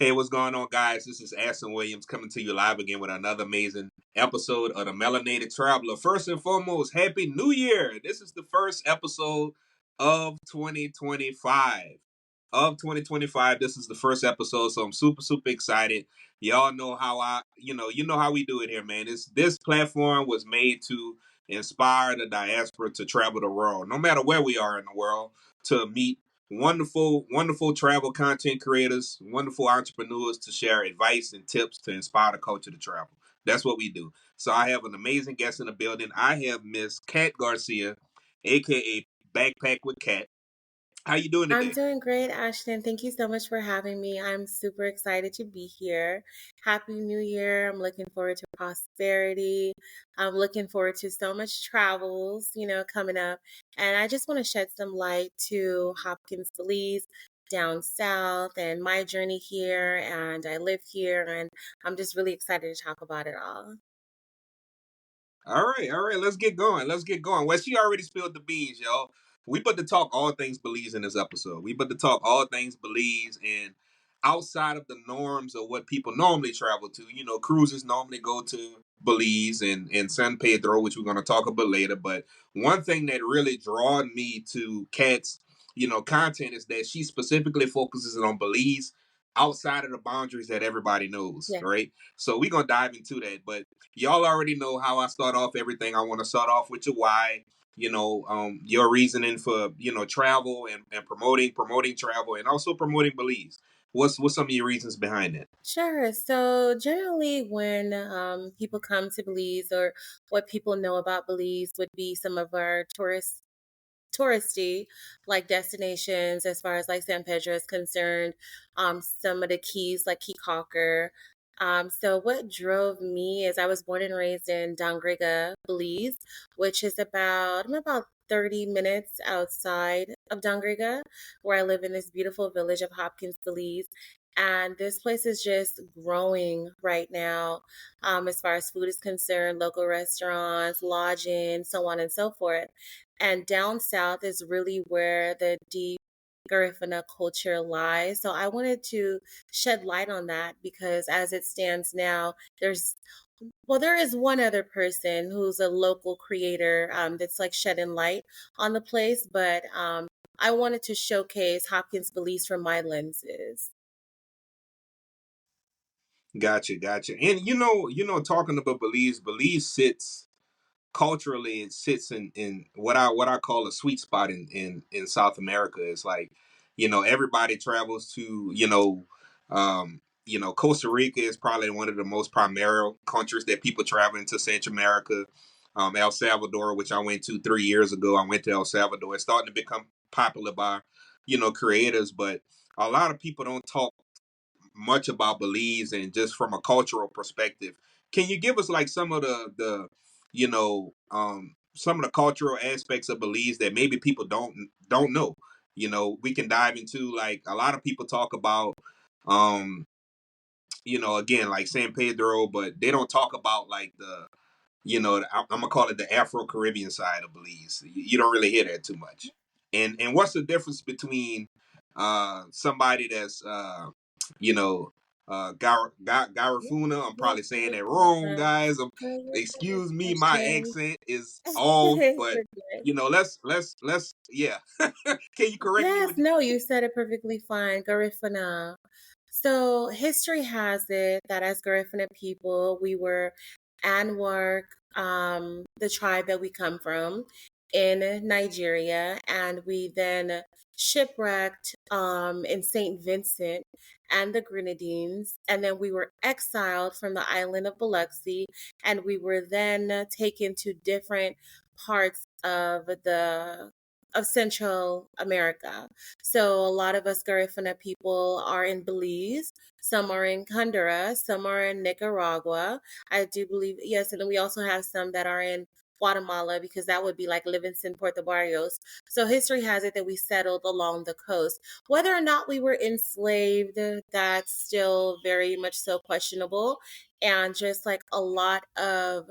Hey, what's going on, guys? This is Aston Williams coming to you live again with another amazing episode of the Melanated Traveler. First and foremost, Happy New Year! This is the first episode of 2025. This is the first episode, so I'm super excited. Y'all know how you know how we do it here, man. This platform was made to inspire the diaspora to travel the world, no matter where we are in the world, to meet wonderful travel content creators, wonderful entrepreneurs to share advice and tips to inspire the culture to travel. That's what we do. So I have an amazing guest in the building. I have Miss Kat Garcia, aka Backpack with Cat. How you doing I'm today? doing great, Ashton. Thank you so much for having me. I'm super excited to be here. Happy New Year. I'm looking forward to prosperity. I'm looking forward to so much travels, coming up. And I just want to shed some light to Hopkins, Belize, down south, and my journey here. And I live here, and I'm just really excited to talk about it all. All right, let's get going. Let's get going. Well, she already spilled the beans, y'all. We about to talk all things Belize in this episode. We about to talk all things Belize and outside of the norms of what people normally travel to. You know, cruises normally go to Belize and San Pedro, which we're going to talk about later. But one thing that really drawed me to Kat's, content is that she specifically focuses on Belize outside of the boundaries that everybody knows, Yeah. right? So we're going to dive into that. But y'all already know how I start off everything. I want to start off with your why, your reasoning for, travel and promoting travel and also promoting Belize. What's some of your reasons behind that? Sure. So generally, when people come to Belize, or what people know about Belize would be some of our touristy like destinations, as far as like San Pedro is concerned, some of the keys like Key Calker. So what drove me is I was born and raised in Dangriga, Belize, which is I'm about 30 minutes outside of Dangriga, where I live in this beautiful village of Hopkins, Belize. And this place is just growing right now, as far as food is concerned, local restaurants, lodging, so on and so forth. And down south is really where the deep Garifuna culture lies. So I wanted to shed light on that because as it stands now, there is one other person who's a local creator, that's like shedding light on the place, but I wanted to showcase Hopkins Belize from my lenses. Gotcha. And talking about Belize sits culturally. It sits in what I call a sweet spot in South America. It's like, everybody travels to, Costa Rica is probably one of the most primary countries that people travel into Central America. El Salvador, which I went to 3 years ago. I went to El Salvador. It's starting to become popular by, creators, but a lot of people don't talk much about Belize and just from a cultural perspective. Can you give us like some of some of the cultural aspects of Belize that maybe people don't know? We can dive into like a lot of people talk about um, again like San Pedro, but they don't talk about like I'm gonna call it the Afro-Carribean side of Belize. You don't really hear that too much. And what's the difference between somebody that's you know Garifuna? I'm probably saying that wrong, guys. Excuse me, my Okay. accent is off, but You're good. let's yeah. Can you correct me Yes, with no, you said it perfectly fine. Garifuna. So history has it that as Garifuna people, we were Anwark, the tribe that we come from in Nigeria, and we then shipwrecked in St. Vincent and the Grenadines, and then we were exiled from the island of Biloxi, and we were then taken to different parts of Central America. So a lot of us Garifuna people are in Belize, some are in Honduras, some are in Nicaragua. I do believe, yes, and then we also have some that are in Guatemala because that would be like Livingston, Puerto Barrios. So history has it that we settled along the coast. Whether or not we were enslaved, that's still very much so questionable. And just like a lot of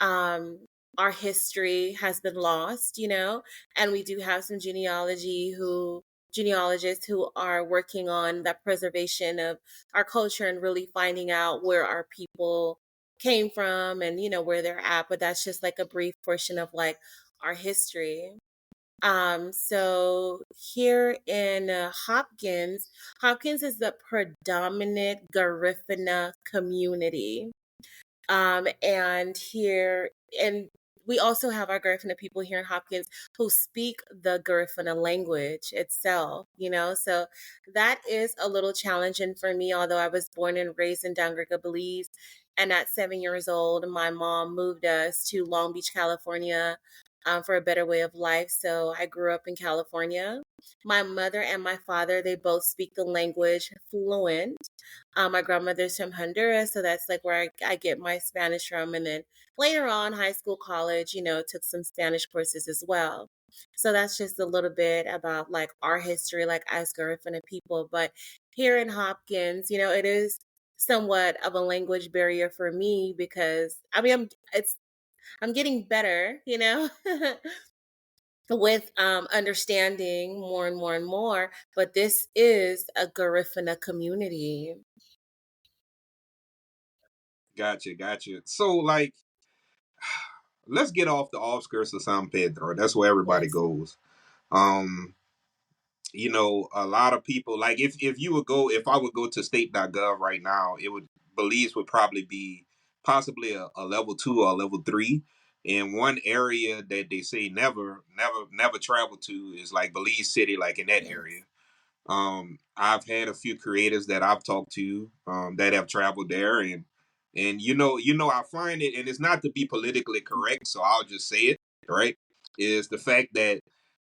um our history has been lost, and we do have some genealogy who genealogists who are working on that preservation of our culture and really finding out where our people came from and where they're at. But that's just like a brief portion of like our history. So here in Hopkins is the predominant Garifuna community. And we also have our Garifuna people here in Hopkins who speak the Garifuna language itself, so that is a little challenging for me, although I was born and raised in Downriver, Belize. And at 7 years old, my mom moved us to Long Beach, California, for a better way of life. So I grew up in California. My mother and my father, they both speak the language fluent. My grandmother's from Honduras, so that's like where I get my Spanish from. And then later on, high school, college, took some Spanish courses as well. So that's just a little bit about like our history, like as Garifuna people. But here in Hopkins, it is somewhat of a language barrier for me because I mean I'm getting better, with understanding more and more and more. But this is a Garifuna community. Gotcha. So, like, let's get off the outskirts of San Pedro. That's where everybody Yes. goes. Um, a lot of people like if you would go if I would go to state.gov right now, it would Belize would probably be possibly a level 2 or a level 3. And one area that they say never travel to is like Belize City, like in that area. Yes. I've had a few creators that I've talked to that have traveled there, and I find it, and it's not to be politically correct, so I'll just say it, right? Is the fact that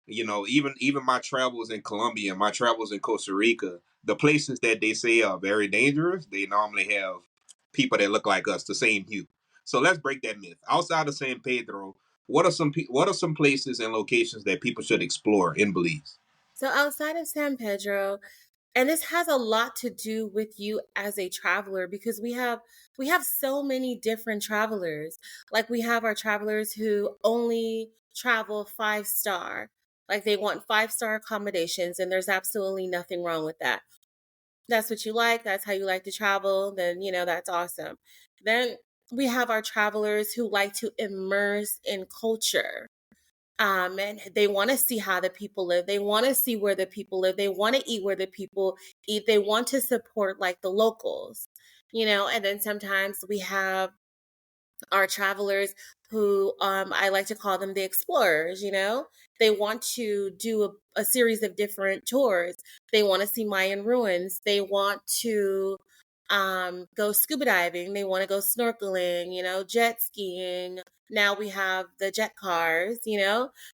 even my travels in Colombia, my travels in Costa Rica, the places that they say are very dangerous, they normally have people that look like us, the same hue. So let's break that myth. Outside of San Pedro, what are some places and locations that people should explore in Belize? So outside of San Pedro, and this has a lot to do with you as a traveler because we have so many different travelers. Like we have our travelers who only travel 5 star. Like they want 5 star accommodations, and there's absolutely nothing wrong with that. That's what you like, that's how you like to travel, then that's awesome. Then we have our travelers who like to immerse in culture. And they want to see how the people live. They want to see where the people live. They want to eat where the people eat. They want to support like the locals, and then sometimes we have our travelers who I like to call them the explorers. They want to do a series of different tours. They want to see Mayan ruins. They want to go scuba diving. They want to go snorkeling, jet skiing. Now we have the jet cars,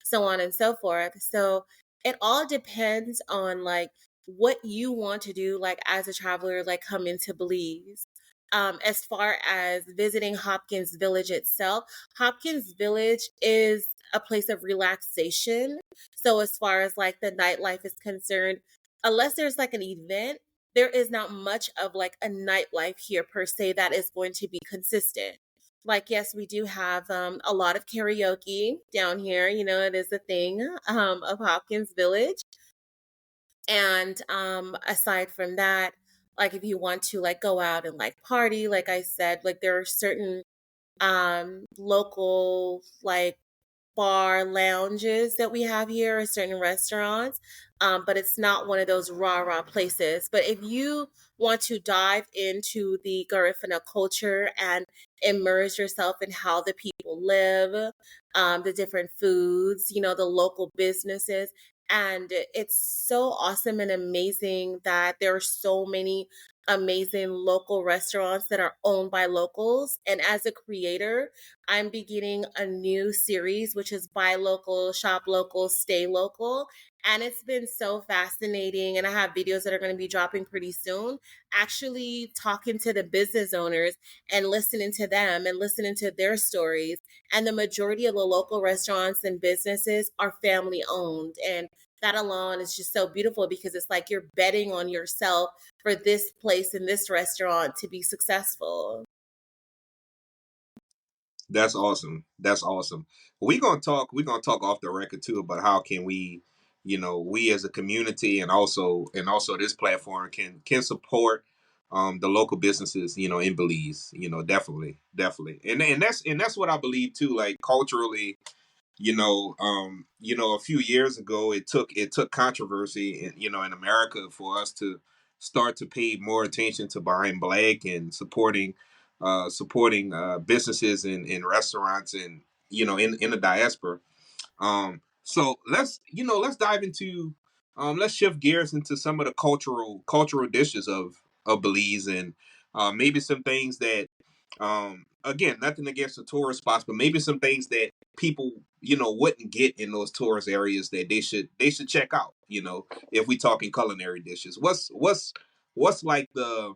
so on and so forth. So it all depends on like what you want to do, like as a traveler, like come into Belize. As far as visiting Hopkins Village itself, Hopkins Village is a place of relaxation. So, as far as like the nightlife is concerned, unless there's like an event, there is not much of like a nightlife here per se that is going to be consistent. Like, yes, we do have a lot of karaoke down here. It is a thing of Hopkins Village. And aside from that, like if you want to like go out and like party, like I said, like there are certain local like bar lounges that we have here or certain restaurants. But it's not one of those rah places. But if you want to dive into the Garifuna culture and immerse yourself in how the people live, the different foods, the local businesses, and it's so awesome and amazing that there are so many amazing local restaurants that are owned by locals. And as a creator, I'm beginning a new series, which is Buy Local, Shop Local, Stay Local. And it's been so fascinating. And I have videos that are going to be dropping pretty soon, actually talking to the business owners and listening to them and listening to their stories. And the majority of the local restaurants and businesses are family owned. And that alone is just so beautiful because it's like you're betting on yourself for this place and this restaurant to be successful. That's awesome. We're gonna talk off the record too about how can we, we as a community and also this platform can support the local businesses, in Belize, definitely. And that's what I believe too, like culturally, a few years ago, it took controversy in America for us to start to pay more attention to buying black and supporting businesses and restaurants and in the diaspora. So let's dive into let's shift gears into some of the cultural dishes of Belize, and maybe some things that again, nothing against the tourist spots, but maybe some things that people wouldn't get in those tourist areas that they should check out. If we talking culinary dishes, what's like the,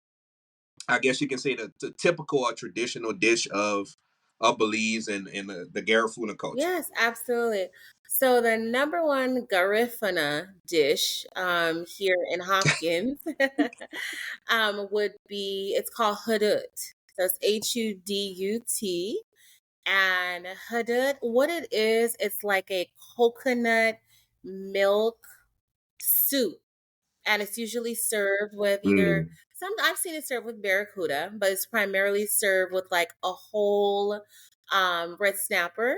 I guess you can say, the typical or traditional dish of Belize and the Garifuna culture. Yes, absolutely. So the number one Garifuna dish here in Hopkins would be, it's called hudut. So it's Hudut. And hudut, what it is, it's like a coconut milk soup. And it's usually served with either Mm, some, I've seen it served with barracuda, but it's primarily served with like a whole red snapper,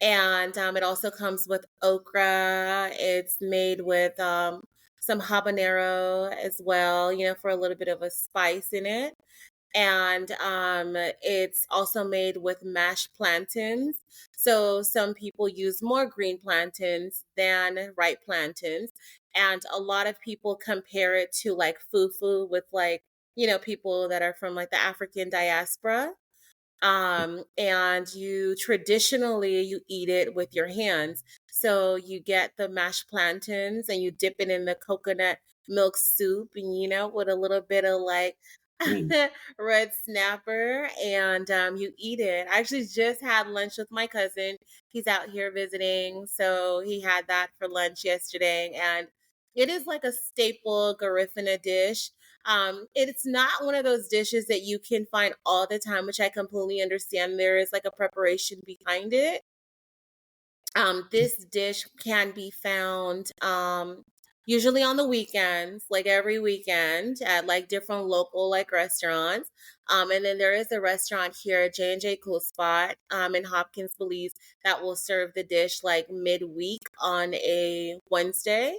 and it also comes with okra. It's made with some habanero as well, for a little bit of a spice in it. And it's also made with mashed plantains. So some people use more green plantains than ripe plantains. And a lot of people compare it to like fufu with like, people that are from like the African diaspora. And you traditionally you eat it with your hands. So you get the mashed plantains and you dip it in the coconut milk soup, and with a little bit of like mm. red snapper, and you eat it. I actually just had lunch with my cousin. He's out here visiting, so he had that for lunch yesterday, and it is like a staple Garifuna dish. It's not one of those dishes that you can find all the time, which I completely understand. There is like a preparation behind it. This dish can be found usually on the weekends, like every weekend at like different local like restaurants. And then there is a restaurant here, J&J Cool Spot, in Hopkins, Belize, that will serve the dish like midweek on a Wednesday.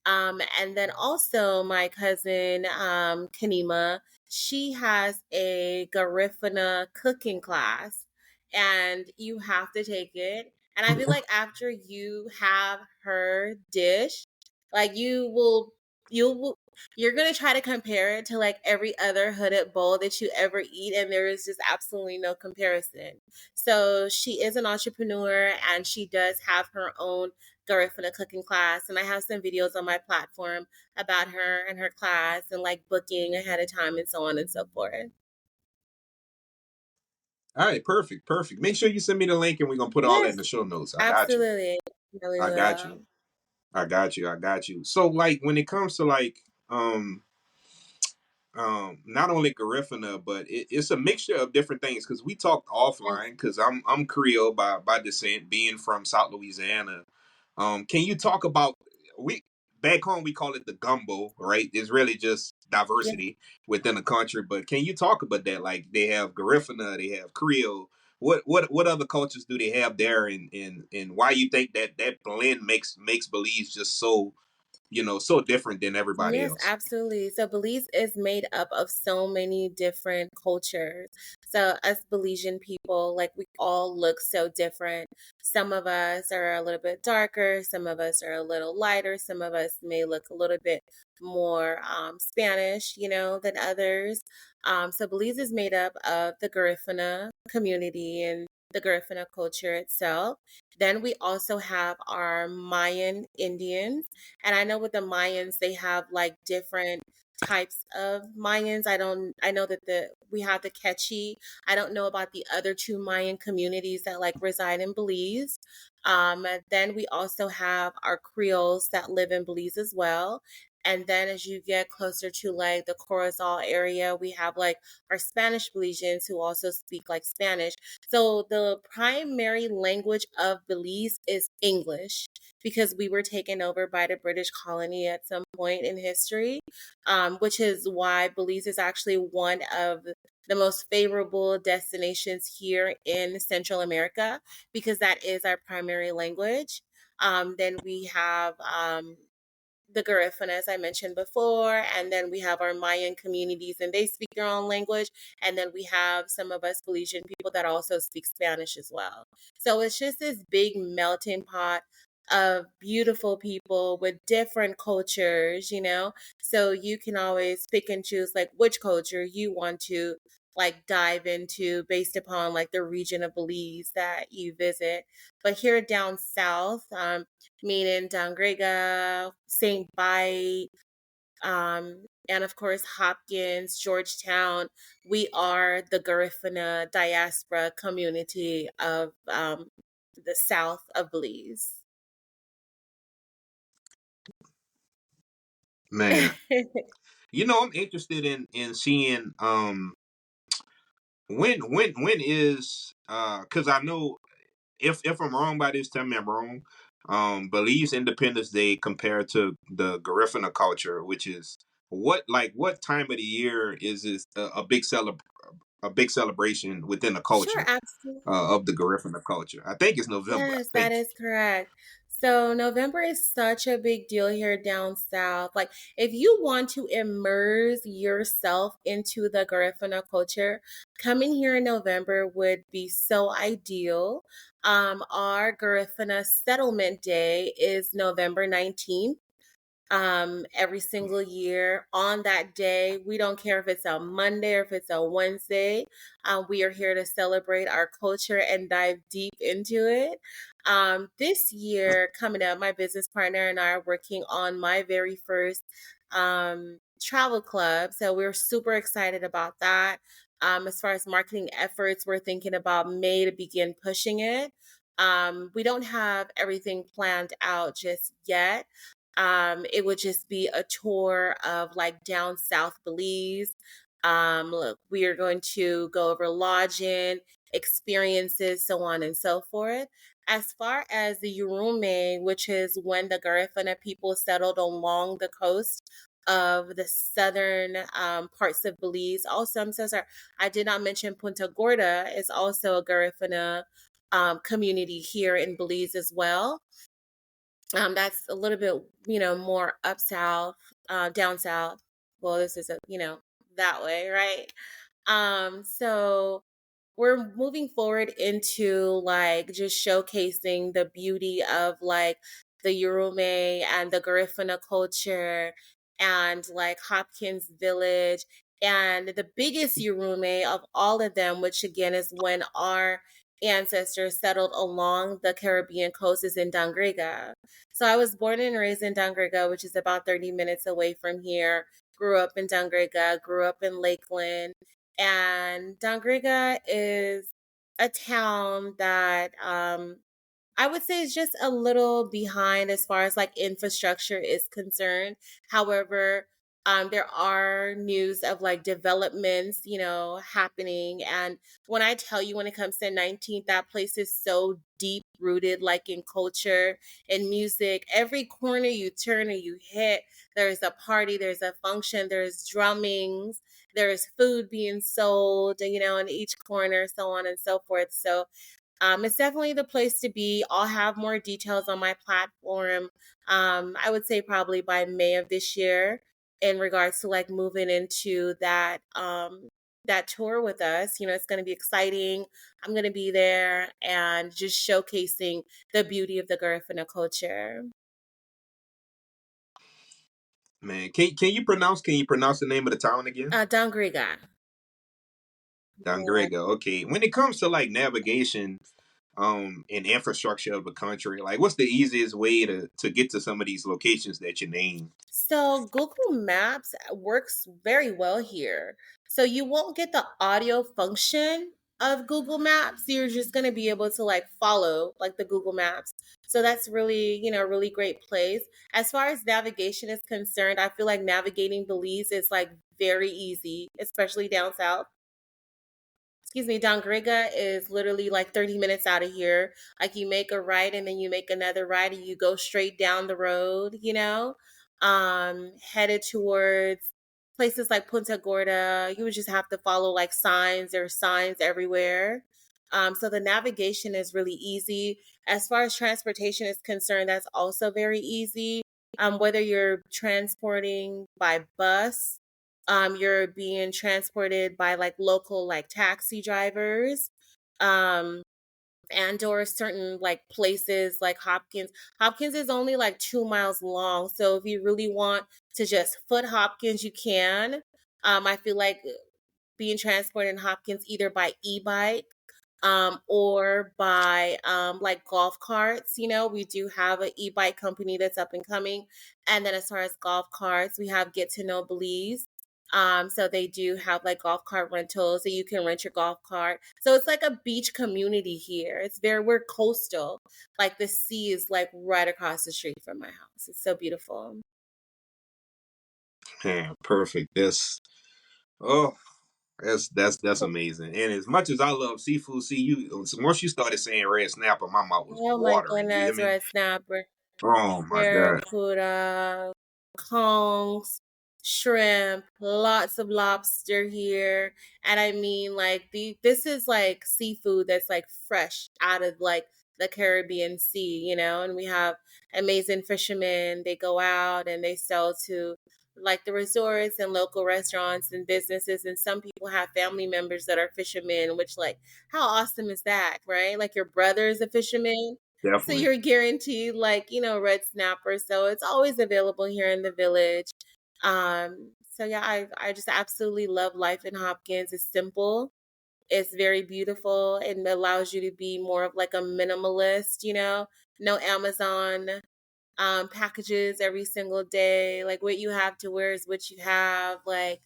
And then also my cousin, Kanima, she has a Garifuna cooking class, and you have to take it. And I feel like after you have her dish, like you will, you're gonna try to compare it to like every other hooded bowl that you ever eat, and there is just absolutely no comparison. So she is an entrepreneur, and she does have her own Garifuna cooking class, and I have some videos on my platform about her and her class, and like booking ahead of time and so on and so forth. All right, perfect. Make sure you send me the link, and we're gonna put all that in Yes, the show notes. I got you. absolutely. Really I got you. will. I got you. So, like, when it comes to like not only Garifuna, but it's a mixture of different things, because we talked offline, because I'm Creole by descent, being from South Louisiana. Can you talk about, we back home we call it the gumbo, right? It's really just Yeah. diversity within the country. But can you talk about that? Like, they have Garifuna, they have Creole. What other cultures do they have there, and why you think that blend makes Belize just so different than everybody Yes, else? absolutely. So Belize is made up of so many different cultures. So us Belizean people, like we all look so different. Some of us are a little bit darker, some of us are a little lighter, some of us may look a little bit more Spanish, than others. So Belize is made up of the Garifuna community and the Garifuna culture itself. Then we also have our Mayan Indians, and I know with the Mayans, they have like different types of Mayans. I know that we have the Quechua. I don't know about the other two Mayan communities that like reside in Belize. Then we also have our Creoles that live in Belize as well. And then as you get closer to like the Corozal area, we have like our Spanish Belizeans who also speak like Spanish. So the primary language of Belize is English because we were taken over by the British colony at some point in history, which is why Belize is actually one of the most favorable destinations here in Central America because that is our primary language. Then we have the Garifuna, as I mentioned before, and then we have our Mayan communities, and they speak their own language. And then we have some of us Belizean people that also speak Spanish as well. So it's just this big melting pot of beautiful people with different cultures, you know. So you can always pick and choose like which culture you want to like dive into based upon like the region of Belize that you visit. But here down south, meaning Dangrega, St. Bite, and of course Hopkins, Georgetown. We are the Garifuna diaspora community of the south of Belize. Man, I'm interested in seeing when is because I know if I'm wrong by this, tell me I'm wrong. Belize Independence Day compared to the Garifuna culture, which is what time of the year is this a big celebration within the Sure, culture absolutely. of the Garifuna culture? I think it's November. I Yes, that think. is correct. So November is such a big deal here down south. Like if you want to immerse yourself into the Garifuna culture, coming here in November would be so ideal. Our Garifuna settlement day is November 19th, every single year on that day. We don't care if it's a Monday or if it's a Wednesday. We are here to celebrate our culture and dive deep into it. This year, coming up, my business partner and I are working on my very first travel club. So we're super excited about that. As far as marketing efforts, we're thinking about May to begin pushing it. We don't have everything planned out just yet. It would just be a tour of like down south Belize. Look, we are going to go over lodging, experiences, so on and so forth. As far as the Urume, which is when the Garifuna people settled along the coast of the southern parts of Belize. Also, I'm so sorry, I did not mention Punta Gorda is also a Garifuna community here in Belize as well. That's a little bit, more up south, down south. Well, this is that way, right? So we're moving forward into like just showcasing the beauty of like the Yurume and the Garifuna culture and like Hopkins Village and the biggest Yurume of all of them, which again is when our ancestors settled along the Caribbean coast, is in Dangrega. So I was born and raised in Dangrega, which is about 30 minutes away from here. Grew up in Dangrega, grew up in Lakeland, and Dangrega is a town that I would say it's just a little behind as far as like infrastructure is concerned. However, there are news of like developments, happening. And when I tell you, when it comes to 19th, that place is so deep rooted, like in culture and music. Every corner you turn or you hit, there's a party, there's a function, there's drummings, there's food being sold, in each corner, so on and so forth. So it's definitely the place to be. I'll have more details on my platform. I would say probably by May of this year in regards to like moving into that tour with us. It's going to be exciting. I'm going to be there and just showcasing the beauty of the Garifuna culture. Man, can you pronounce the name of the town again? Dangriga. Yeah. Dangrega. Okay. When it comes to like navigation, and infrastructure of a country, like what's the easiest way to get to some of these locations that you named? So Google Maps works very well here. So you won't get the audio function of Google Maps. You're just going to be able to like follow like the Google Maps. So that's really, a really great place. As far as navigation is concerned, I feel like navigating Belize is like very easy, especially down south. Excuse me, Dongriga is literally like 30 minutes out of here. Like you make a right and then you make another right and you go straight down the road, headed towards places like Punta Gorda. You would just have to follow like signs. There are signs everywhere. So the navigation is really easy. As far as transportation is concerned, that's also very easy. Whether you're transporting by bus, you're being transported by like local like taxi drivers, um, and or certain like places like Hopkins. Hopkins is only like 2 miles long, so if you really want to just foot Hopkins, you can. I feel like being transported in Hopkins either by e-bike or by like golf carts. We do have an e-bike company that's up and coming. And then as far as golf carts, we have Get to Know Belize. So they do have like golf cart rentals, so you can rent your golf cart. So it's like a beach community here. We're coastal. Like the sea is like right across the street from my house. It's so beautiful. Yeah, perfect. Oh, that's amazing. And as much as I love seafood, see you once you started saying red snapper, my mouth was Oh my watering. You hear goodness, me? red snapper. Oh my God. Barracuda, conchs, shrimp, lots of lobster here. And I mean like this is like seafood that's like fresh out of like the Caribbean Sea, and we have amazing fishermen. They go out and they sell to like the resorts and local restaurants and businesses, and some people have family members that are fishermen, which like how awesome is that, right? Like your brother is a fisherman, so Definitely. you're guaranteed like, red snapper. So it's always available here in the village. So yeah, I just absolutely love life in Hopkins. It's simple. It's very beautiful and allows you to be more of like a minimalist, no Amazon packages every single day. Like what you have to wear is what you have. Like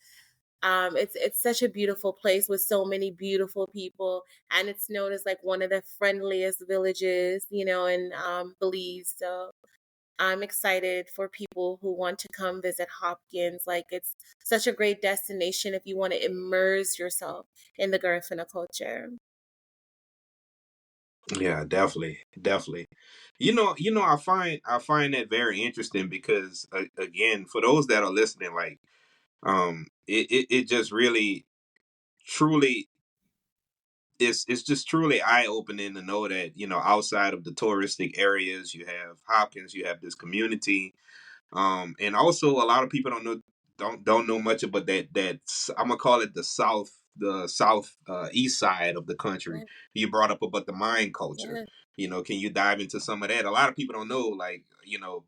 it's such a beautiful place with so many beautiful people, and it's known as like one of the friendliest villages, in Belize. So I'm excited for people who want to come visit Hopkins. Like it's such a great destination if you want to immerse yourself in the Garifuna culture. Yeah, definitely, definitely. I find that very interesting because again, for those that are listening, like it just really truly it's just truly eye opening to know that outside of the touristic areas, you have Hopkins, you have this community, and also a lot of people don't know much about that I'm gonna call it the south east side of the country. Yeah, You brought up about the mine culture. yeah. Can you dive into some of that? A lot of people don't know, like,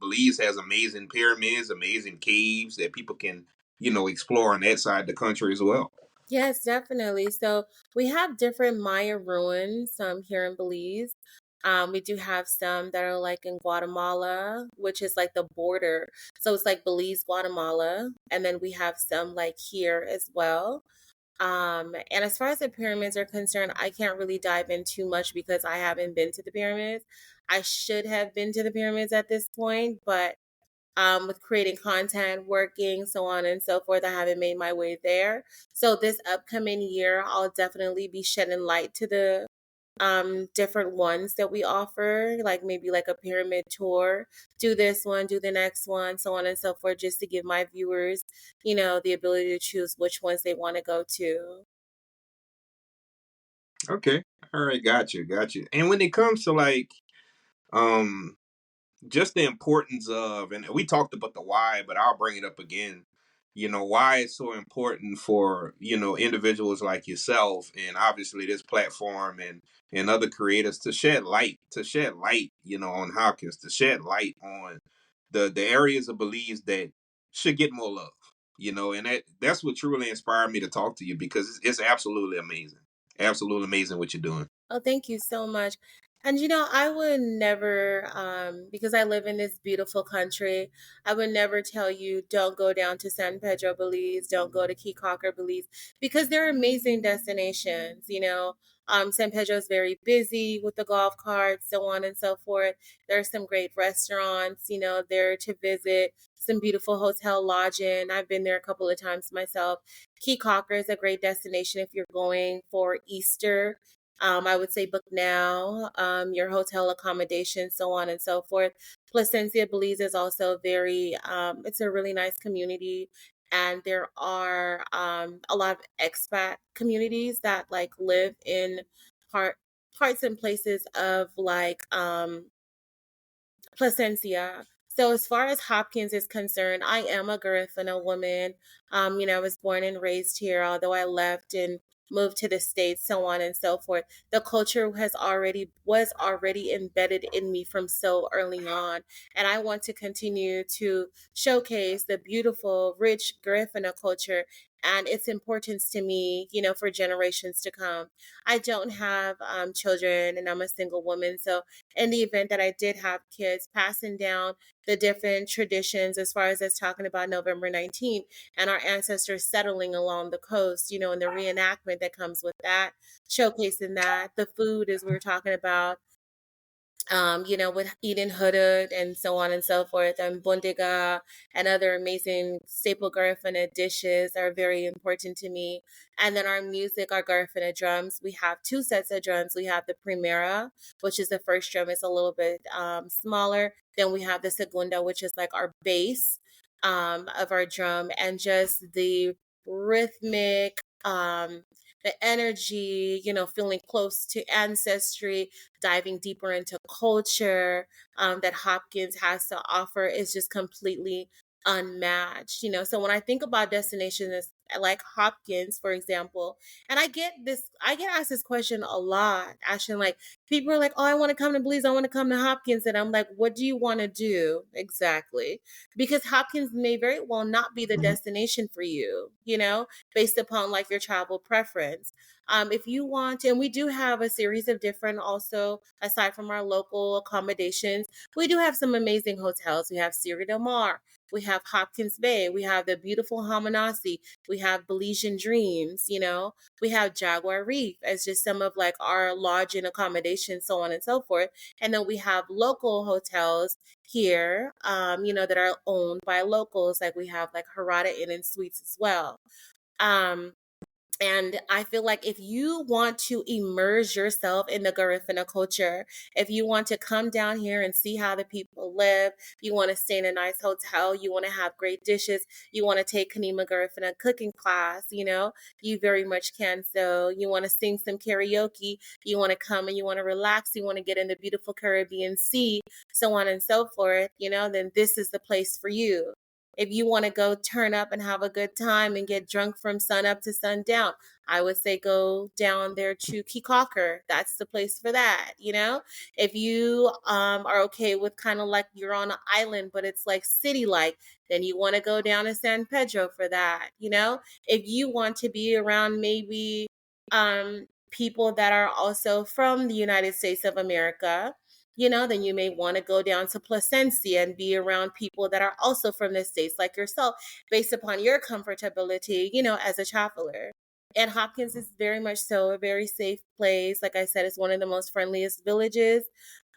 Belize has amazing pyramids, amazing caves that people can, explore on that side of the country as well. Yes, definitely. So we have different Maya ruins here in Belize. We do have some that are like in Guatemala, which is like the border. So it's like Belize, Guatemala. And then we have some like here as well. And as far as the pyramids are concerned, I can't really dive in too much because I haven't been to the pyramids. I should have been to the pyramids at this point, but with creating content, working, so on and so forth. I haven't made my way there. So this upcoming year, I'll definitely be shedding light to the different ones that we offer, like maybe like a pyramid tour. Do this one, do the next one, so on and so forth, just to give my viewers, the ability to choose which ones they want to go to. Okay. All right, got you. And when it comes to like um just the importance of, and we talked about the why, but I'll bring it up again. Why it's so important for, individuals like yourself and obviously this platform and other creators to shed light, on Hopkins, to shed light on the areas of Belize that should get more love. And that's what truly inspired me to talk to you because it's absolutely amazing. Absolutely amazing what you're doing. Oh, thank you so much. And I would never, because I live in this beautiful country, I would never tell you don't go down to San Pedro, Belize, don't go to Key Belize, because they're amazing destinations. San Pedro is very busy with the golf carts, so on and so forth. There's some great restaurants, there to visit. Some beautiful hotel lodging. I've been there a couple of times myself. Key Cocker is a great destination if you're going for Easter. I would say book now, your hotel accommodation, so on and so forth. Placencia, Belize is also it's a really nice community. And there are a lot of expat communities that like live in parts and places of like Placencia. So as far as Hopkins is concerned, I am a Garifuna woman. I was born and raised here, although I left and moved to the States, so on and so forth. The culture was already embedded in me from so early on. And I want to continue to showcase the beautiful, rich Garifuna culture and its importance to me, for generations to come. I don't have children and I'm a single woman. So in the event that I did have kids, passing down the different traditions as far as us talking about November 19th and our ancestors settling along the coast, and the reenactment that comes with that, showcasing that, the food as we were talking about, with eating hooded and so on and so forth, and bondiga and other amazing staple Garifuna dishes are very important to me. And then our music, our Garifuna drums, we have two sets of drums. We have the Primera, which is the first drum, it's a little bit smaller. Then we have the Segunda, which is like our bass of our drum, and just the rhythmic, the energy, feeling close to ancestry, diving deeper into culture that Hopkins has to offer is just completely unmatched. So when I think about destinations like Hopkins, for example, and I get asked this question a lot, Ashton, like people are like, oh, I want to come to Belize, I want to come to Hopkins. And I'm like, what do you want to do exactly? Because Hopkins may very well not be the destination for you, based upon like your travel preference. If you want, and we do have a series of different, also aside from our local accommodations, we do have some amazing hotels. We have Sierra Del Mar, we have Hopkins Bay, we have the beautiful Hamanasi, we have Belizean Dreams, we have Jaguar Reef as just some of like our lodging accommodations, so on and so forth. And then we have local hotels here, that are owned by locals. Like we have like Harada Inn and Suites as well. And I feel like if you want to immerse yourself in the Garifuna culture, if you want to come down here and see how the people live, you want to stay in a nice hotel, you want to have great dishes, you want to take Kanima Garifuna cooking class, you very much can. So you want to sing some karaoke, you want to come and you want to relax, you want to get in the beautiful Caribbean Sea, so on and so forth, then this is the place for you. If you want to go turn up and have a good time and get drunk from sun up to sundown, I would say go down there to Key Cocker. That's the place for that, If you are okay with kind of like you're on an island, but it's like city-like, then you want to go down to San Pedro for that, If you want to be around maybe people that are also from the United States of America, then you may want to go down to Placencia and be around people that are also from the States like yourself, based upon your comfortability, as a traveler. And Hopkins is very much so a very safe place. Like I said, it's one of the most friendliest villages.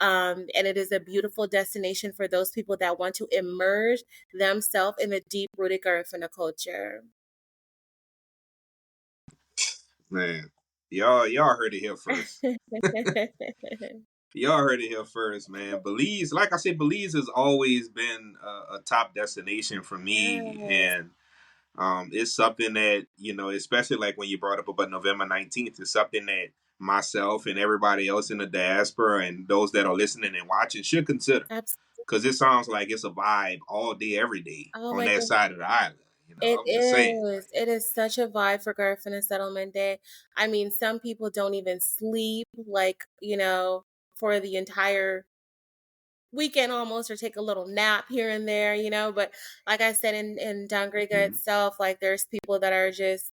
And it is a beautiful destination for those people that want to immerse themselves in the deep-rooted Garifuna culture. Man, y'all heard it here first. Y'all heard it here first, man. Belize, like I said, Belize has always been a top destination for me, Yes, and it's something that especially like when you brought up about November 19th, it's something that myself and everybody else in the diaspora and those that are listening and watching should consider, absolutely. because it sounds like it's a vibe all day, every day Oh on my that goodness. side of the island. It I'm just saying. is. It is such a vibe for Garifuna Settlement Day. I mean, some people don't even sleep, like, for the entire weekend almost, or take a little nap here and there, But like I said, in Dangriga Mhm. itself, like there's people that are just,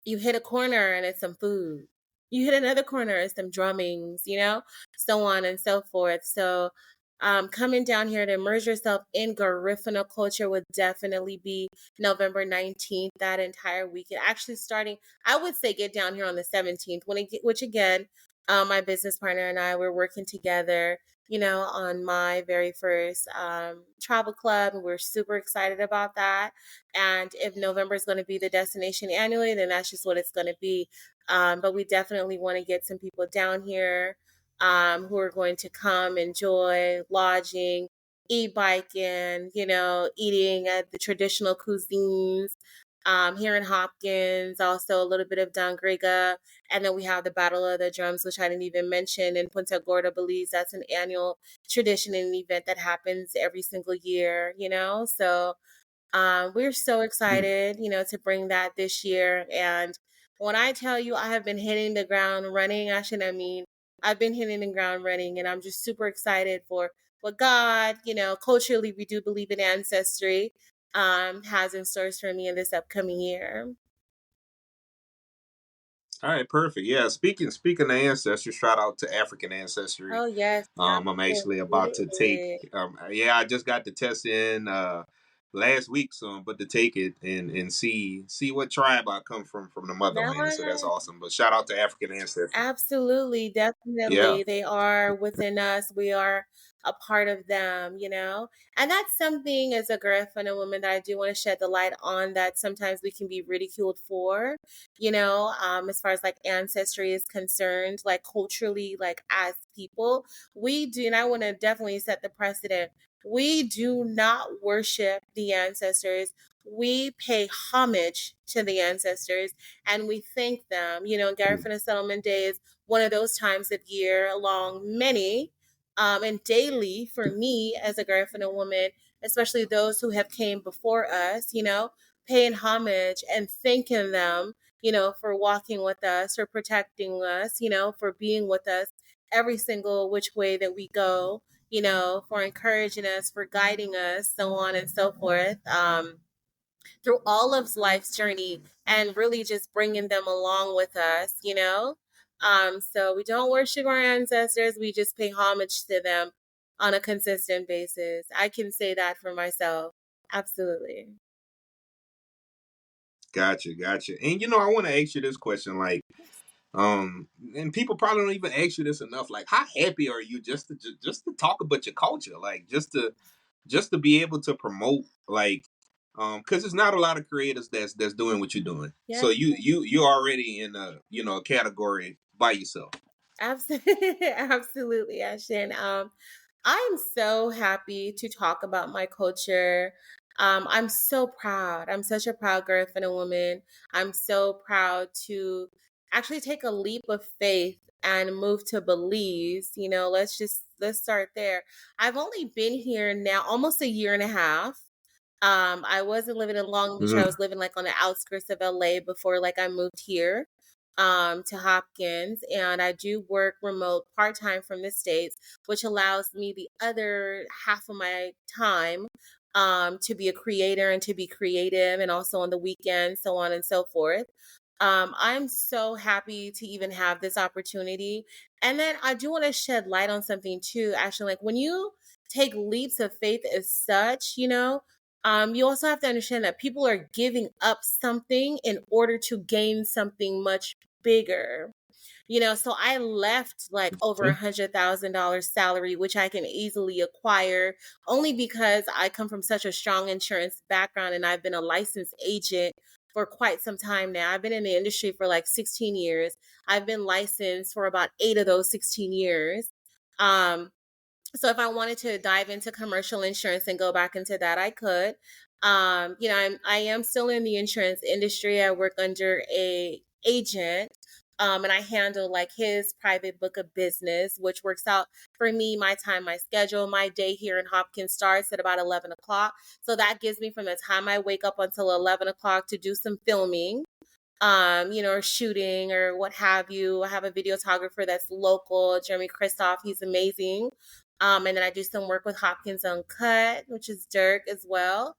you hit a corner and it's some food. You hit another corner, it's some drummings, so on and so forth. So Coming down here to immerse yourself in Garifuna culture would definitely be November 19th, that entire weekend. Actually, starting, I would say get down here on the 17th, which again, my business partner and I were working together, on my very first travel club. And we're super excited about that. And if November is going to be the destination annually, then that's just what it's going to be. But we definitely want to get some people down here who are going to come enjoy lodging, e-biking, eating at the traditional cuisines. Here in Hopkins, also a little bit of Dangriga. And then we have the Battle of the Drums, which I didn't even mention in Punta Gorda, Belize. That's an annual tradition and event that happens every single year. So we're so Mm. excited, to bring that this year. And when I tell you I have been hitting the ground running, I've been hitting the ground running, and I'm just super excited for what God, culturally, we do believe in ancestry, has in store for me in this upcoming year. All right, perfect. Yeah, speaking of ancestry, shout out to African ancestry. Oh, yes, I'm actually about to take. absolutely. Yeah, I just got the test in last week, so I'm about to take it and see what tribe I come from the motherland. So that's Nice. awesome. But shout out to African ancestry. Absolutely, Yeah, definitely. They are within us. We are a part of them. And that's something as a Garifuna woman that I do want to shed the light on that sometimes we can be ridiculed for, as far as like ancestry is concerned, like culturally, like as people. We do, and I want to definitely set the precedent. We do not worship the ancestors. We pay homage to the ancestors and we thank them. Garifuna Settlement Day is one of those times of year, along many, and daily for me as a Garifuna woman, especially those who have came before us. Paying homage and thanking them, for walking with us, for protecting us, for being with us every single which way that we go. For encouraging us, for guiding us, so on and so forth. Through all of life's journey and really just bringing them along with us. So we don't worship our ancestors, we just pay homage to them on a consistent basis. I can say that for myself. Absolutely. gotcha. And I want to ask you this question, like, and people probably don't even ask you this enough. Like, how happy are you just to talk about your culture, like just to be able to promote, like, because it's not a lot of creators that's doing what you're doing. So Yes. you're already in a category by yourself. Absolutely. Absolutely, Ashton. I'm so happy to talk about my culture. I'm so proud. I'm such a proud Garifuna woman. I'm so proud to actually take a leap of faith and move to Belize. Let's start there. I've only been here now almost a year and a half. I wasn't living in Long Beach. I Mm. was living like on the outskirts of LA before like I moved here to Hopkins, and I do work remote part time from the States, which allows me the other half of my time to be a creator and to be creative, and also on the weekends, so on and so forth. I'm so happy to even have this opportunity. And then I do want to shed light on something too, actually. Like when you take leaps of faith as such, you also have to understand that people are giving up something in order to gain something much bigger. So I left like over $100,000 salary, which I can easily acquire only because I come from such a strong insurance background and I've been a licensed agent for quite some time now. I've been in the industry for like 16 years. I've been licensed for about 8 of those 16 years. Um, so if I wanted to dive into commercial insurance and go back into that, I could. I am still in the insurance industry. I work under a agent. And I handle like his private book of business, which works out for me, my time, my schedule. My day here in Hopkins starts at about 11 o'clock. So that gives me from the time I wake up until 11 o'clock to do some filming, or shooting or what have you. I have a videographer that's local, Jeremy Christoph. He's amazing. And then I do some work with Hopkins Uncut, which is Dirk as well.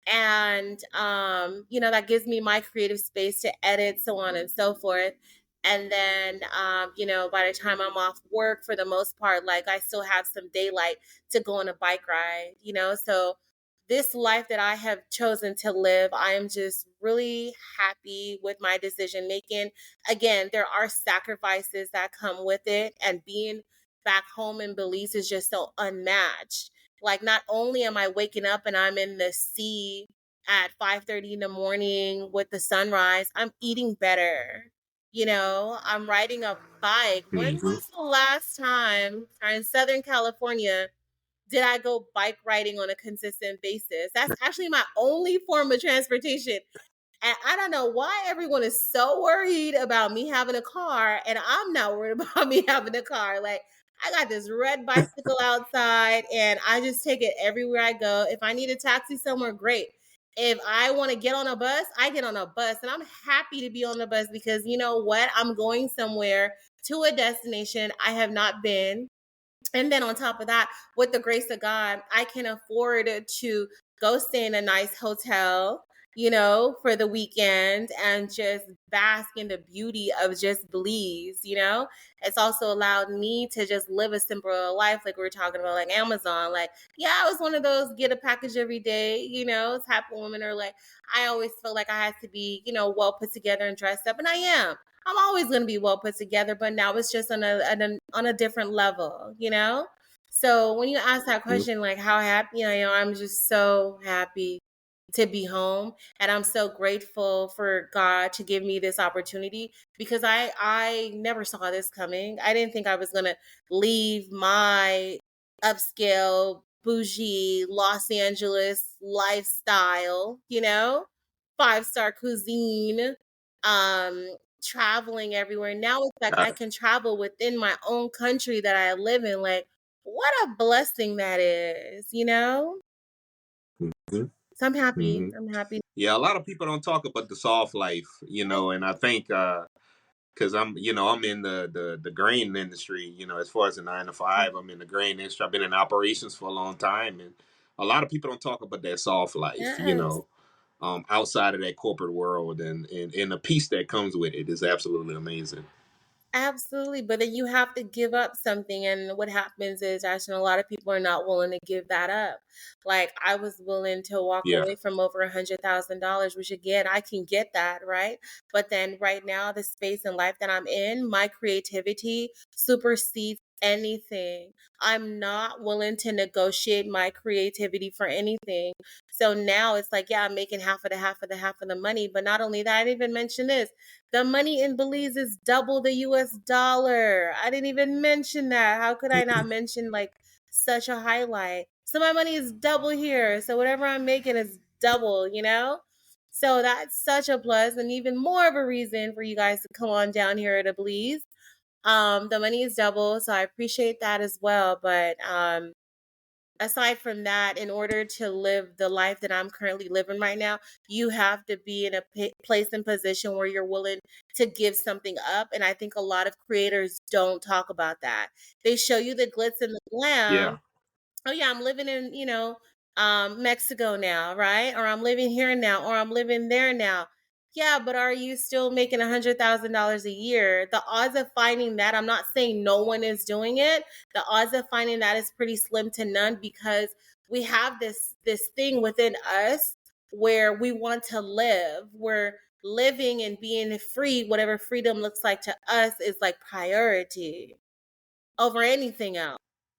And that gives me my creative space to edit, so on and so forth. And then, by the time I'm off work, for the most part, like I still have some daylight to go on a bike ride, So this life that I have chosen to live, I am just really happy with my decision making. Again, there are sacrifices that come with it, and being back home in Belize is just so unmatched. Like, not only am I waking up and I'm in the sea at 5:30 in the morning with the sunrise, I'm eating better. I'm riding a bike. When Hmm. was the last time in Southern California did I go bike riding on a consistent basis? That's actually my only form of transportation. And I don't know why everyone is so worried about me having a car, and I'm not worried about me having a car. Like, I got this red bicycle outside, and I just take it everywhere I go. If I need a taxi somewhere, great. If I want to get on a bus, I get on a bus, and I'm happy to be on the bus because you know what? I'm going somewhere to a destination I have not been, and then on top of that, with the grace of God, I can afford to go stay in a nice hotel, for the weekend and just bask in the beauty of just Belize. It's also allowed me to just live a simpler life, like we were talking about, like Amazon. Like, yeah, I was one of those get a package every day, type of women, or like, I always felt like I had to be, well put together and dressed up, and I am. I'm always going to be well put together, but now it's just on a different level. So when you ask that question, like how happy I am, I'm just so happy to be home, and I'm so grateful for God to give me this opportunity because I never saw this coming. I didn't think I was going to leave my upscale bougie Los Angeles lifestyle, 5-star cuisine, um traveling everywhere. Now it's like I can travel within my own country that I live in. Like, what a blessing that is. Hmm. So I'm happy. Hmm. I'm happy. Yeah, a lot of people don't talk about the soft life, and I think because I'm in the grain industry, as far as the 9 to 5, I'm in the grain industry. I've been in operations for a long time, and a lot of people don't talk about that soft life, Yes. outside of that corporate world, and the peace that comes with it is absolutely amazing. Absolutely, but then you have to give up something, and what happens is, actually, a lot of people are not willing to give that up. Like, I was willing to walk Yeah, away from over $100,000, which again, I can get that, right? But then right now, the space in life that I'm in, my creativity supersedes anything. I'm not willing to negotiate my creativity for anything. So now it's like, yeah, I'm making half of the money, but not only that, I didn't even mention this. The money in Belize is double the US dollar. I didn't even mention that. How could I not mention like such a highlight? So my money is double here. So whatever I'm making is double. So that's such a plus, and even more of a reason for you guys to come on down here to Belize. The money is double, so I appreciate that as well. But aside from that, in order to live the life that I'm currently living right now, you have to be in a place and position where you're willing to give something up. And I think a lot of creators don't talk about that. They show you the glitz and the yeah. glam. Oh yeah, I'm living in, Mexico now, right? Or I'm living here now, or I'm living there now. Yeah, but are you still making $100,000 a year? The odds of finding that, I'm not saying no one is doing it. The odds of finding that is pretty slim to none, because we have this thing within us where we want to live. We're living and being free, whatever freedom looks like to us, is like priority over anything else.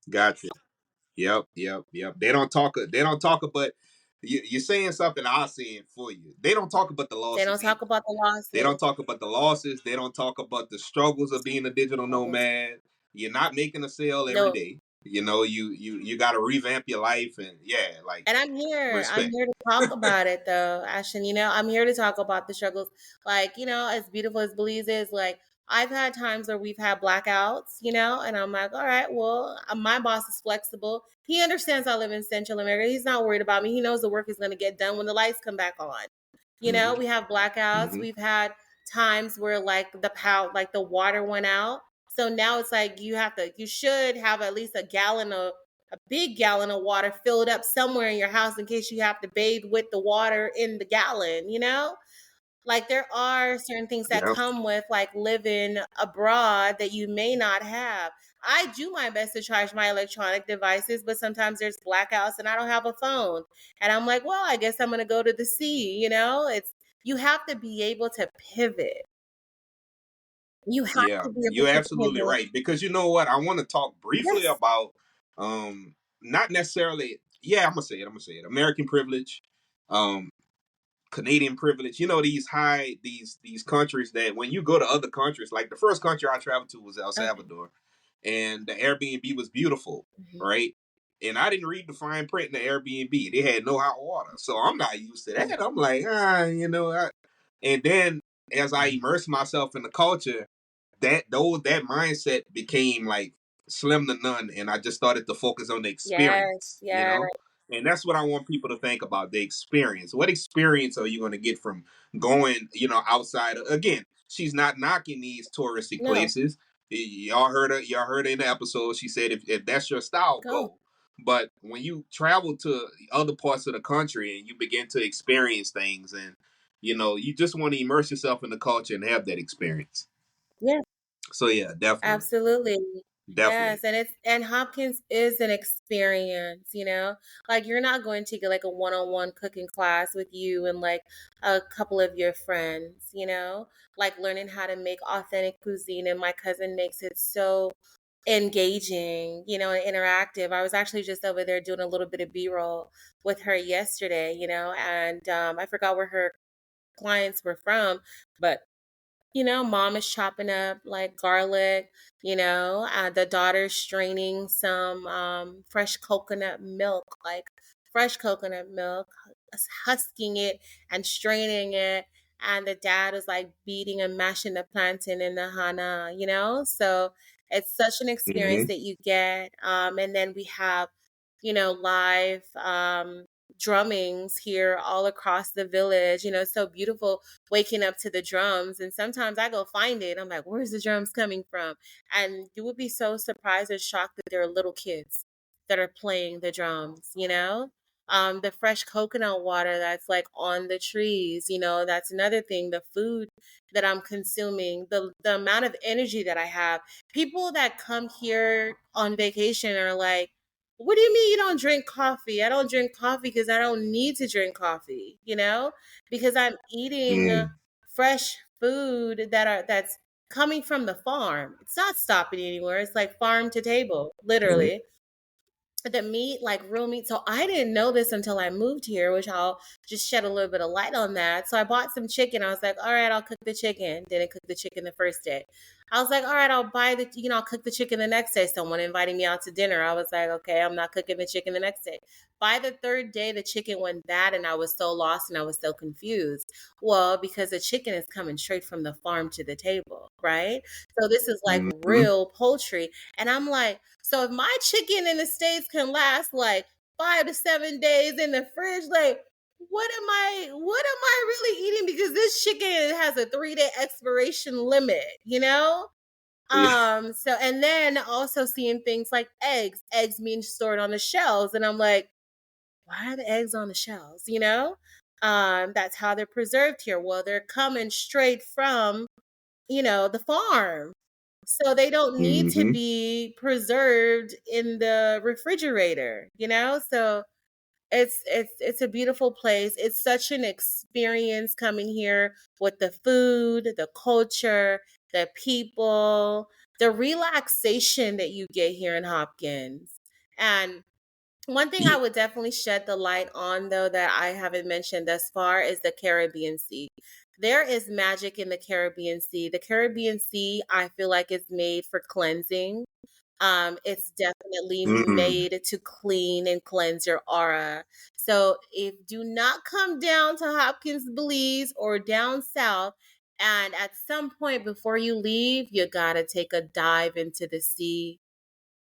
Gotcha. Yep, yep, yep. They don't talk. They don't talk about. You're saying something I'm saying for you. They don't talk about the They don't losses talk either. about the They losses. don't talk about the losses. They don't talk about the struggles of being a digital nomad. You're not making a sale every No. day. You got to revamp your life, and yeah, like And I'm here. I'm respect. here to talk about it though, Ashton. I'm here to talk about the struggles. Like, as beautiful as Belize is, like I've had times where we've had blackouts, and I'm like, all right, well, my boss is flexible. He understands I live in Central America. He's not worried about me. He knows the work is going to get done when the lights come back on. Hmm. We have blackouts. Hmm. We've had times where like the power, like the water went out. So now it's like you should have at least a big gallon of water filled up somewhere in your house in case you have to bathe with the water in the gallon. Like there are certain things that Yep. come with like living abroad that you may not have. I do my best to charge my electronic devices, but sometimes there's blackouts and I don't have a phone. And I'm like, well, I guess I'm going to go to the sea, you know? It's you have to be able to pivot. You have Yeah, to be able you're to absolutely pivot. right. Because you know what? I want to talk briefly Yes. about not necessarily, yeah, I'm gonna say it. American privilege, um, Canadian privilege. You know, these countries that when you go to other countries, like the first country I traveled to was El Okay. Salvador, and the Airbnb was beautiful, Mhm. right? And I didn't read the fine print in the Airbnb. They had no hot water, so I'm not used to that. I'm like, and then as I immerse myself in the culture, that mindset became like slim to none, and I just started to focus on the Yes, experience, yes. and that's what I want people to think about: the experience. What experience are you going to get from going, outside? Again, she's not knocking these touristic No, places. Y'all heard her. Y'all heard her in the episode. She said, if that's your style, go. go. But when you travel to other parts of the country and you begin to experience things, and you just want to immerse yourself in the culture and have that experience. Yes. So yeah, definitely, Absolutely. definitely. Yes, and Hopkins is an experience, you know? Like you're not going to get like a one-on-one cooking class with you and like a couple of your friends, you know? Like learning how to make authentic cuisine, and my cousin makes it so engaging, you know, and interactive. I was actually just over there doing a little bit of B-roll with her yesterday, you know, and I forgot where her clients were from, but mom is chopping up like garlic, the daughter's straining some fresh coconut milk, like fresh coconut milk, husking it and straining it. And the dad is like beating and mashing the plantain in the hana, you know? So it's such an experience Hmm. that you get. And then we have, live drummings here all across the village. It's so beautiful waking up to the drums, and sometimes I go find it. I'm like, where's the drums coming from? And you would be so surprised or shocked that there are little kids that are playing the drums, the fresh coconut water that's like on the trees, that's another thing. The food that I'm consuming, the amount of energy that I have. People that come here on vacation are like, what do you mean you don't drink coffee? I don't drink coffee because I don't need to drink coffee, because I'm eating Mm. fresh food that's coming from the farm. It's not stopping anywhere. It's like farm to table, Hmm. literally. The meat, like real meat. So I didn't know this until I moved here, which I'll just shed a little bit of light on that. So I bought some chicken. I was like, all right, I'll cook the chicken. Didn't cook the chicken the first day. I was like, all right, I'll buy I'll cook the chicken the next day. Someone invited me out to dinner. I was like, okay, I'm not cooking the chicken the next day. By the third day, the chicken went bad and I was so lost and I was so confused. Well, because the chicken is coming straight from the farm to the table, right? So this is like Hmm. real poultry. And I'm like, so if my chicken in the States can last like 5 to 7 days in the fridge, like what am I really eating? Because this chicken has a 3-day expiration limit, Yeah. So and then also seeing things like eggs being stored on the shelves. And I'm like, why are the eggs on the shelves? That's how they're preserved here. Well, they're coming straight from, the farm. So they don't need to Hmm. be preserved in the refrigerator, So it's a beautiful place. It's such an experience coming here with the food, the culture, the people, the relaxation that you get here in Hopkins. And one thing I Yeah. would definitely shed the light on, though, that I haven't mentioned thus far is the Caribbean Sea. There is magic in the Caribbean Sea. The Caribbean Sea, I feel like, is made for cleansing. It's definitely Mm. made to clean and cleanse your aura. So if do not come down to Hopkins, Belize, or down south, and at some point before you leave, you gotta take a dive into the sea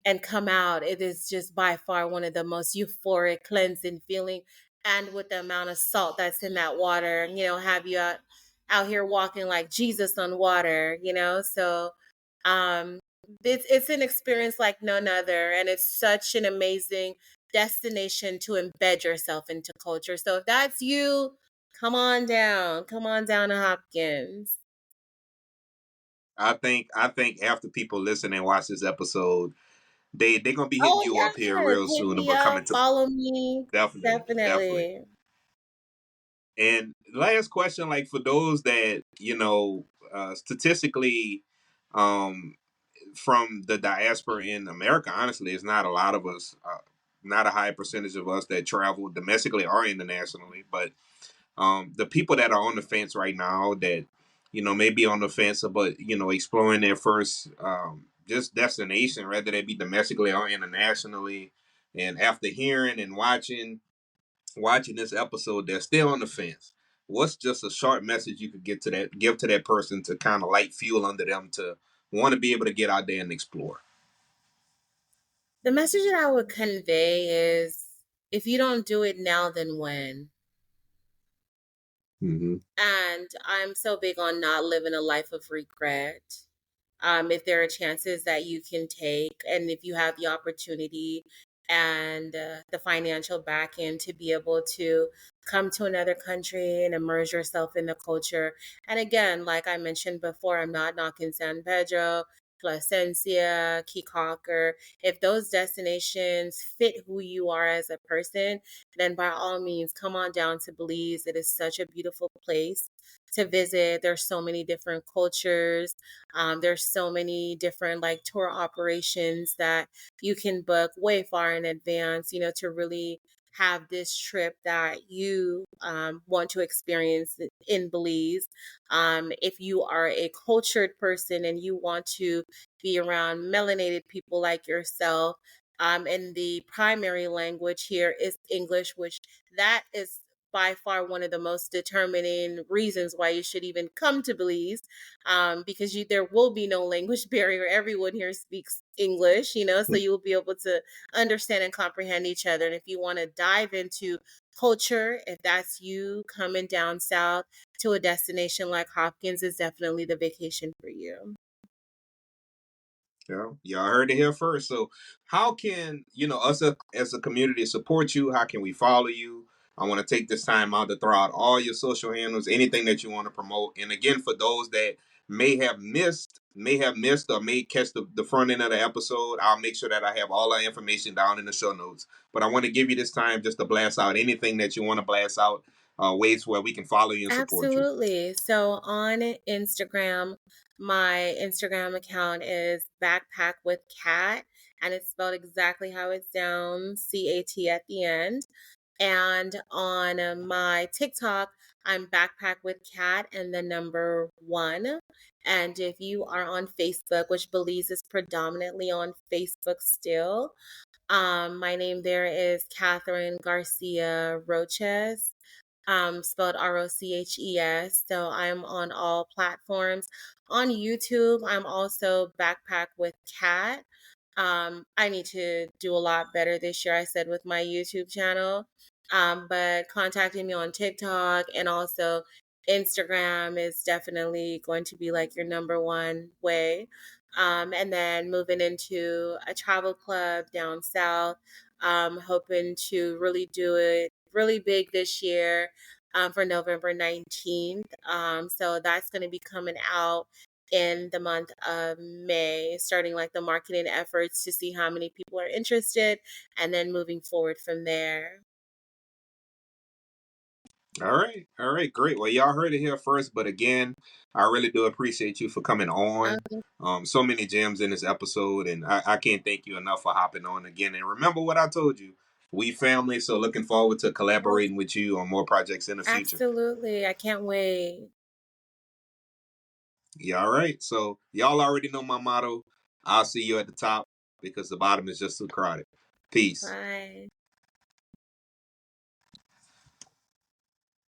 and come out. It is just by far one of the most euphoric, cleansing feeling. And with the amount of salt that's in that water, have you out here walking like Jesus on water, So um it's an experience like none other. And it's such an amazing destination to embed yourself into culture. So if that's you, Come on down to Hopkins. I think after people listen and watch this episode, they're gonna be hitting Oh you up here yes, real hit soon me about up, coming to. follow me. Definitely. Definitely. And last question, like for those that statistically, um, from the diaspora in America, honestly, it's not a lot of us, not a high percentage of us that travel domestically or internationally. But the people that are on the fence right now, that may be on the fence, but exploring their first just destination, whether they be domestically or internationally, and after hearing and watching this episode, they're still on the fence. What's just a short message you could give to that person to kind of light fuel under them to want to be able to get out there and explore? The message that I would convey is if you don't do it now, then when? Mm-hmm. And I'm so big on not living a life of regret. If there are chances that you can take, and if you have the opportunity and the financial back end to be able to come to another country and immerse yourself in the culture. And again, like I mentioned before, I'm not knocking San Pedro, Placencia, Kikaker. If those destinations fit who you are as a person, then by all means, come on down to Belize. It is such a beautiful place to visit. There's so many different cultures. There's so many different like tour operations that you can book way far in advance, to really have this trip that you want to experience in Belize. If you are a cultured person and you want to be around melanated people like yourself, and the primary language here is English, which that is by far one of the most determining reasons why you should even come to Belize, because there will be no language barrier. Everyone here speaks English, so you will be able to understand and comprehend each other. And if you want to dive into culture, if that's you coming down south to a destination like Hopkins, is definitely the vacation for you. Yeah, y'all heard it here first. So, how can us as a community support you? How can we follow you? I want to take this time out to throw out all your social handles, anything that you want to promote. And again, for those that may have missed, or may catch the front end of the episode, I'll make sure that I have all our information down in the show notes. But I want to give you this time just to blast out anything that you want to blast out, ways where we can follow you and support you. Absolutely. So on Instagram, my Instagram account is Backpack with Cat, and it's spelled exactly how it sounds, CAT at the end. And on my TikTok, I'm Backpack with Cat and the number one. And if you are on Facebook, which Belize is predominantly on Facebook still, my name there is Catherine Garcia Roches, spelled Roches. So I'm on all platforms. On YouTube, I'm also Backpack with Cat. I need to do a lot better this year, I said, with my YouTube channel. But contacting me on TikTok and also Instagram is definitely going to be like your number one way. And then moving into a travel club down south, hoping to really do it really big this year, for November 19th. So that's going to be coming out in the month of May, starting like the marketing efforts to see how many people are interested and then moving forward from there. All right, great. Well, y'all heard it here first, but again, I really do appreciate you for coming on. Um, So many gems in this episode, and I can't thank you enough for hopping on again. And remember what I told you, we family. So looking forward to collaborating with you on more projects in the future. Absolutely. I can't wait. Yeah, all right. So y'all already know my motto. I'll see you at the top because the bottom is just too crowded. Peace. Bye.